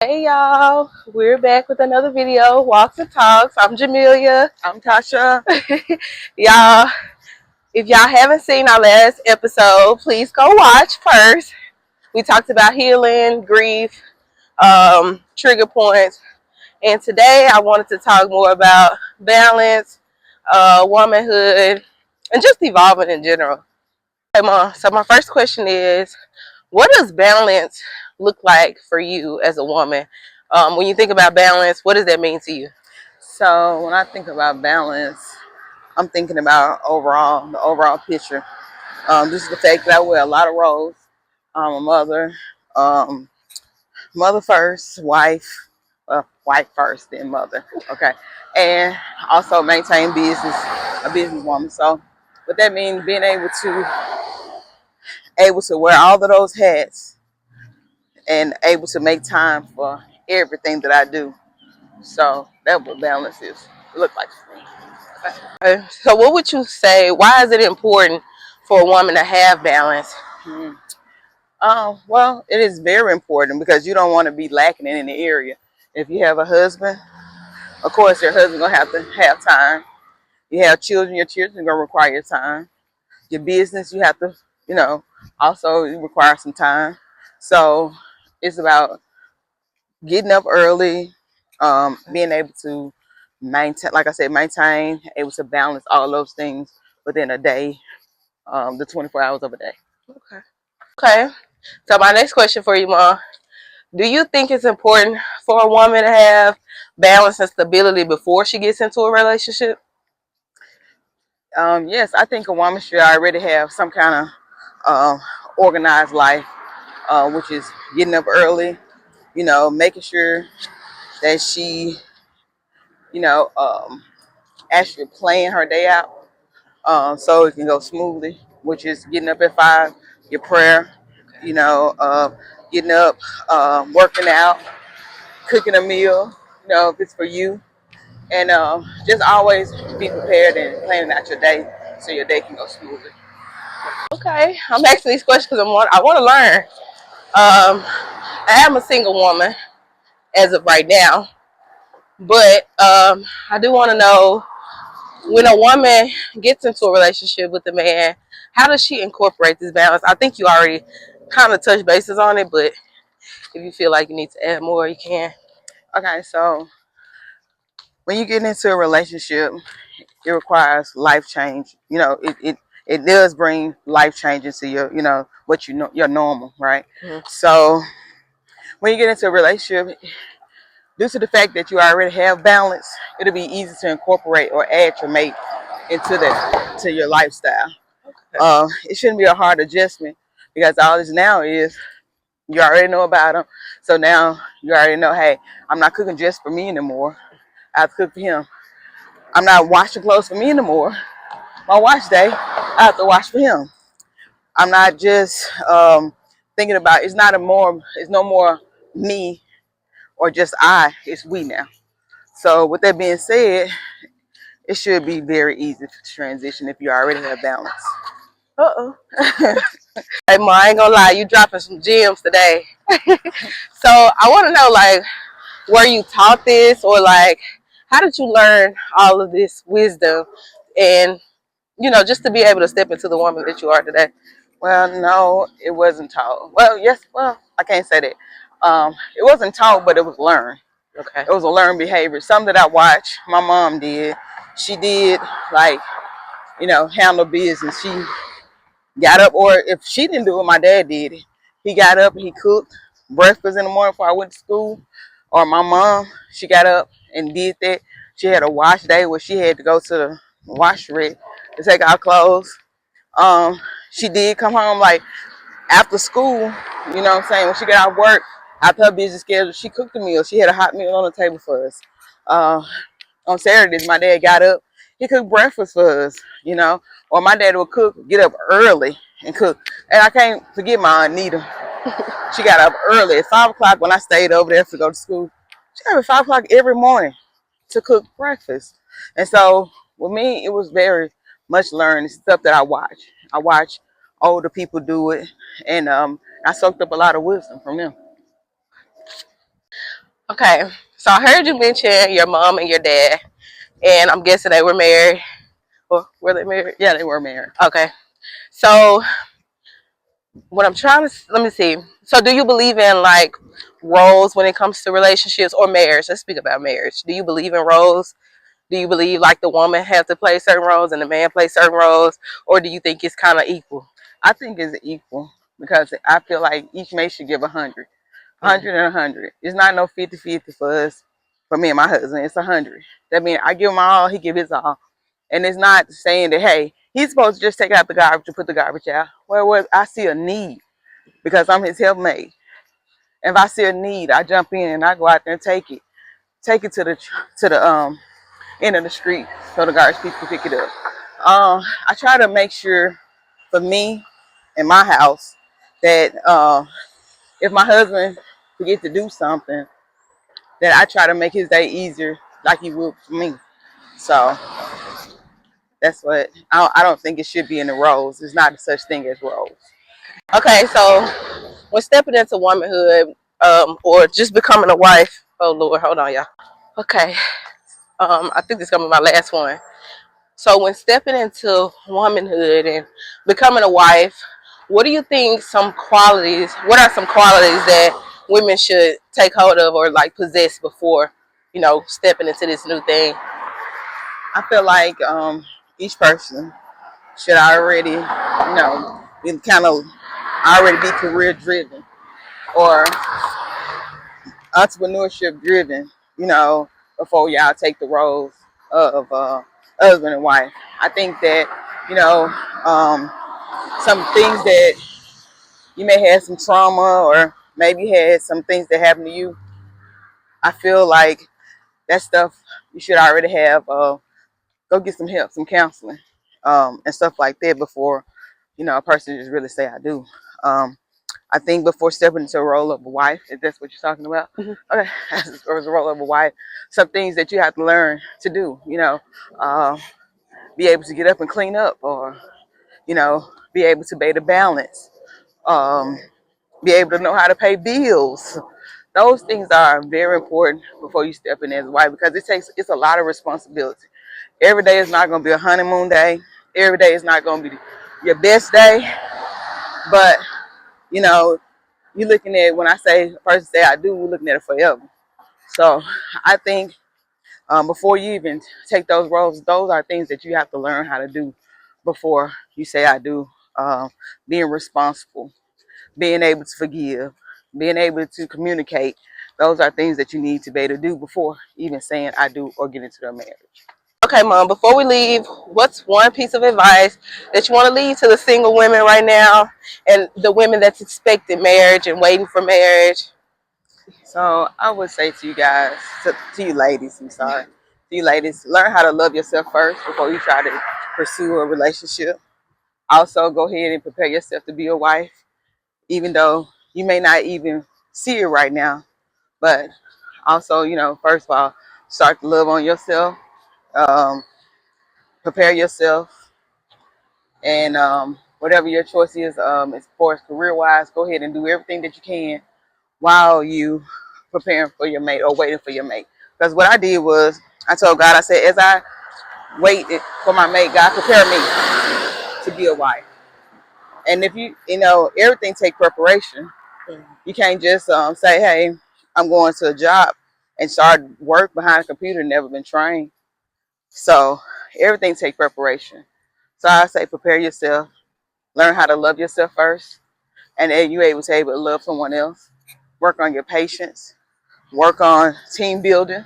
Hey y'all, we're back with another video, Walks and Talks. I'm Jamelia. I'm Tasha. Y'all, if y'all haven't seen our last episode, please go watch first. We talked about healing, grief, trigger points, and today I wanted to talk more about balance, womanhood, and just evolving in general. Okay, Mom, so my first question is, what does balance look like for you as a woman? When you think about balance, what does that mean to you? So when I think about balance, I'm thinking about the overall picture. This is the fact that I wear a lot of roles. I'm a mother, um, mother first, wife, wife first, then mother. Okay, and also maintain business, a businesswoman. So, what that means, being able to wear all of those hats and able to make time for everything that I do. So that's what balance is look like for me. So, what would you say? Why is it important for a woman to have balance? Hmm. Well, it is very important because you don't want to be lacking in any area. If you have a husband, of course, your husband gonna have to have time. You have children, your children gonna require your time. Your business, you have to, you know, also require some time. So it's about getting up early, being able to maintain, like I said, maintain, able to balance all those things within a day, the 24 hours of a day. Okay. Okay. So, my next question for you, Mom, do you think it's important for a woman to have balance and stability before she gets into a relationship? Yes, I think a woman should already have some kind of organized life, which is getting up early, making sure that she, you know, um, actually plan her day out so it can go smoothly, which is getting up at 5, your prayer, you know, uh, getting up, working out, cooking a meal, if it's for you, and just always be prepared and planning out your day so your day can go smoothly. Okay. I'm asking these questions because I want to learn. I am a single woman as of right now, but I do want to know, when a woman gets into a relationship with a man, how does she incorporate this balance? I think you already kind of touched bases on it, but if you feel like you need to add more, you can. Okay, so when you get into a relationship, it requires life change. It does bring life changes to your, what your normal, right? Mhm. So when you get into a relationship, due to the fact that you already have balance, it'll be easy to incorporate or add your mate to your lifestyle. It shouldn't be a hard adjustment because all this now is you already know about them. So now you already know, hey, I'm not cooking just for me anymore. I have to cook for him. I'm not washing clothes for me anymore. My wash day, I have to wash for him. I'm not just thinking about it's no more me or just I, it's we now. So with that being said, it should be very easy to transition if you already have balance. Uh-oh. Hey, Ma, I ain't gonna lie, you dropping some gems today. So I want to know, like, were you taught this, or like, how did you learn all of this wisdom, and just to be able to step into the woman that you are today? Well, no, it wasn't taught. Well, yes, well, I can't say that. It wasn't taught, but it was learned. Okay. It was a learned behavior. Something that I watched. My mom did. She did like, handle business. She got up, or if she didn't do it, my dad did it. He got up and he cooked breakfast in the morning before I went to school. Or my mom, she got up and did that. She had a wash day where she had to go to the washery to take our clothes. Um, she did come home like after school, you know what I'm saying? When she got out of work, after her busy schedule, she cooked a meal. She had a hot meal on the table for us. Uh, on Saturdays, my dad got up, he cooked breakfast for us, or my dad would get up early and cook. And I can't forget my Aunt Nita. She got up early at 5 o'clock when I stayed over there to go to school. She got up at 5 o'clock every morning to cook breakfast. And so with me, it was very much learned. It's stuff that I watch. I watch older people do it, and I soaked up a lot of wisdom from them. Okay, so I heard you mention your mom and your dad, and I'm guessing they were married. Or were they married? Yeah, they were married. Okay. So what I'm trying to let me see. So do you believe in like roles when it comes to relationships or marriage? Let's speak about marriage. Do you believe in roles? Do you believe like the woman has to play certain roles and the man play certain roles, or do you think it's kind of equal? I think it's equal because I feel like each mate should give 100. Mm. 100 and 100. It's not no 50-50 for us, for me and my husband. It's 100. That means I give him all, he give his all. And it's not saying that, hey, he's supposed to just take out the garbage and put the garbage out. Well, I see a need because I'm his helpmate. If I see a need, I jump in and I go out there and take it. Take it to the end of the street so the garbage people can pick it up. I try to make sure for me in my house that if my husband forget to do something, that I try to make his day easier like he would for me. So that's what I don't think it should be in the roles. There's not such thing as roles. Okay, so when stepping into womanhood, or just becoming a wife. Oh Lord, hold on, y'all. Okay, I think this is gonna be my last one. So when stepping into womanhood and becoming a wife, what do you think some qualities? What are some qualities that women should take hold of or like possess before, stepping into this new thing? I feel like each person should already, be kind of already be career driven or entrepreneurship driven, before y'all take the roles of husband and wife. I think that, you know, um, some things that you may have some trauma or maybe had some things that happened to you. I feel like that stuff you should already have. Go get some help, some counseling, and stuff like that before, a person just really say I do. Um, I think before stepping into a role of a wife, if that's what you're talking about, Mm-hmm. okay, as a role of a wife, some things that you have to learn to do, uh, be able to get up and clean up, or be able to be the balance, um, be able to know how to pay bills. Those things are very important before you step in as a wife because it's a lot of responsibility. Every day is not going to be a honeymoon day. Every day is not going to be your best day, but you know you're looking at when I say a person say I do, we're looking at it forever. So I think before you even take those roles, those are things that you have to learn how to do before you say I do. Being responsible, being able to forgive, being able to communicate. Those are things that you need to be able to do before even saying I do or get into a marriage. Okay, Mom, before we leave, what's one piece of advice that you want to leave to the single women right now and the women that's expecting marriage and waiting for marriage? So I would say to you guys, to you ladies, I'm sorry, to you ladies, learn how to love yourself first before you try to pursue a relationship. Also, go ahead and prepare yourself to be a wife, even though you may not even see it right now. But also, first of all, start to love on yourself, um, prepare yourself, and whatever your choice is, as far as career wise, go ahead and do everything that you can while you preparing for your mate or waiting for your mate. Because what I did was I told God, I said, as I waited for my mate, God prepare me to be a wife. And if everything take preparation. You can't just say, hey, I'm going to a job and start work behind a computer, never been trained. So everything take preparation. So I say prepare yourself, learn how to love yourself first, and then you're able to love someone else. Work on your patience, work on team building,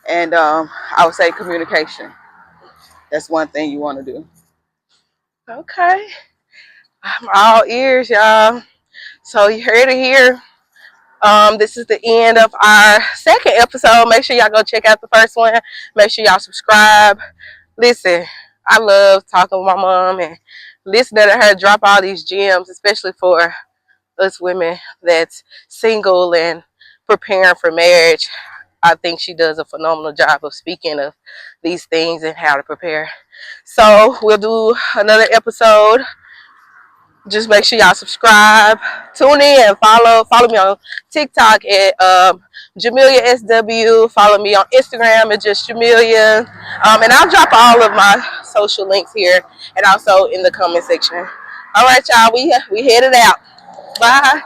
and I would say communication. That's one thing you want to do. Okay, I'm all ears, y'all. So you heard it here. This is the end of our second episode. Make sure y'all go check out the first one. Make sure y'all subscribe. Listen, I love talking with my mom and listening to her drop all these gems, especially for us women that's single and preparing for marriage. I think she does a phenomenal job of speaking of these things and how to prepare. So we'll do another episode Just make sure y'all subscribe, tune in, follow me on TikTok at Jamelia SW. Follow me on Instagram at just Jamelia, and I'll drop all of my social links here and also in the comment section. All right, y'all, we headed out. Bye.